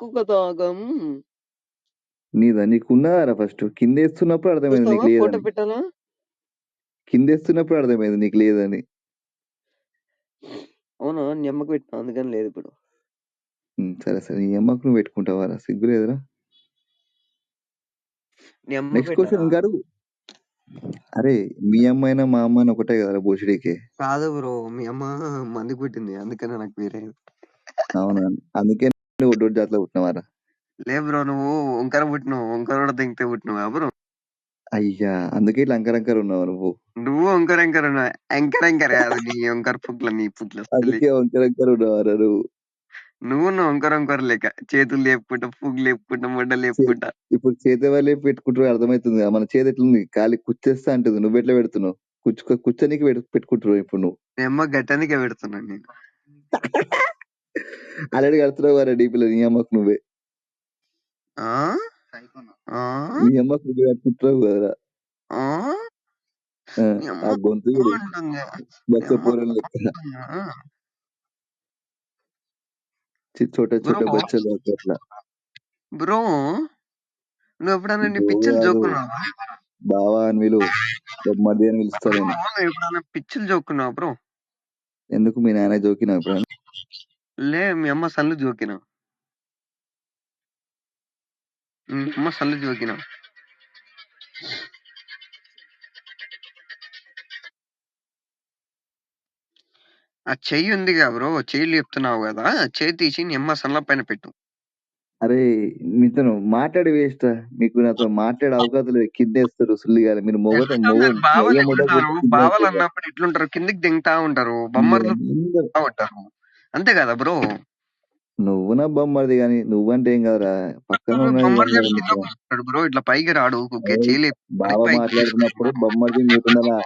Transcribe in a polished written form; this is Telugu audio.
ఎక్కువగా తాగాం. నీదా? నీకున్నదారా ఫస్ట్? కిందేస్తున్నప్పుడు అర్థమైంది చూస్తావా? నీకు ఫోటో లేదని. పెట్టాలా? కిందేస్తున్నప్పుడు అర్థమైంది నీకు లేదని. అవునా? నీ అమ్మకి పెట్టినా అందుకని లేదిప్పుడు. సరే, సరే. నీ అమ్మకు నువ్వు పెట్టుకుంటావారా? సిగ్గు లేదురా? నీ అమ్మకి నెక్స్ట్ క్వెషన్ పెట్టారా? ఇంకడుగు. అరే! మీ అమ్మైనా, మా అమ్మైనా ఒకటే కదరా బోషడీకి. కాదు బ్రో. మీ అమ్మ మందికి పుట్టింది. అందుకనే నాకు వేరే. అవునా? అందుకే నువ్వు ఒడ్డోడి జాతిలో పుట్టినవారా? లే బ్రో, నువ్వు వంకర పుట్టినావు. వంకరోడ దింగితే పుట్టినావా బ్రో? అయ్యా! అందుకే ఇట్లా అంకరంకర ఉన్నావా నువ్వు? నువ్వు వంకర ఉన్నావు. ఎంకర కాదు నీ వంకర పుట్ల నీ పుట్ల అందుకే వంకరంకర ఉన్నావారా నువ్వు? నువ్వు వంకర లెక్క చేతులు లేపుకుంటా, పువ్వు లేపుకుంటా, మొడ్డ లేపుకుంటా. ఇప్పుడు చేతి వాళ్ళే పెట్టుకుంటారు అర్థమవుతుంది కదా. మన చేతి ఎట్లుంది? ఖాళీ కుచ్చేస్తా అంటుంది. నువ్వెట్లా పెడుతున్నావు? కుచ్చనికి పెట్టుకుంటున్నావు ఇప్పుడు నువ్వు. మీ అమ్మ గట్టానికే పెడుతున్నాను నేను. ఆల్రెడీ కడుతున్నావు కదా డీపీలో నీ అమ్మకు నువ్వే. ఆ? ఆ? నీ అమ్మకు నువ్వే కట్టుకుంటున్నావు కదరా. ఆ? మీ ఆ అమ్మ గొంతు చూడు, అంటుంది. బచ్చ పూరలు లెక్క. చోట చోట బ్రో బచ్చలు అట్లా. బ్రో నువ్వు ఎప్పుడైనా నీ బ్రో పిచ్చలు కాదు, జోక్కున్నావా? బావా అని విలువ, మధ్య అని పిలుస్తా బ్రో నేను. నువ్వు ఎప్పుడైనా పిచ్చలు జోక్కున్నావా బ్రో? ఎందుకు మీ నాన్న జోకినా ఎప్పుడైనా? లే, మీ అమ్మ సల్లు జోకినా. మీ అమ్మ సల్లు జోకినా. ఆ చెయ్యి ఉందిగా బ్రో, చెయ్యి లేపుతున్నావు కదా, చెయ్యి తీసి నీ అమ్మ సల్ల పైన పెట్టు. అరే మీతో మాట్లాడి వేస్తా. మీకు నాతో మాట్లాడే అవకాశం లేదు. కిందేస్తారు సుల్లిగాలి. మీరు మీరు బావలు ఎట్లుంటారు? బావలు కింద అన్నప్పుడు ఎట్లుంటారు? కిందికి దింగుతా ఉంటారు, బొమ్మర్లు ఉంటారు. అంతే కదా బ్రో? నువ్వు నా బొమ్మది గాని నువ్వంటే ఏం కదరా. పక్కన ఉన్నది ఏం బొమ్మర్లు కాదు నీకు. బ్రో, ఇట్లా పైకి రాడు. బావ పైకి మాట్లాడుతున్నప్పుడు బొమ్మది మీరుండాలా?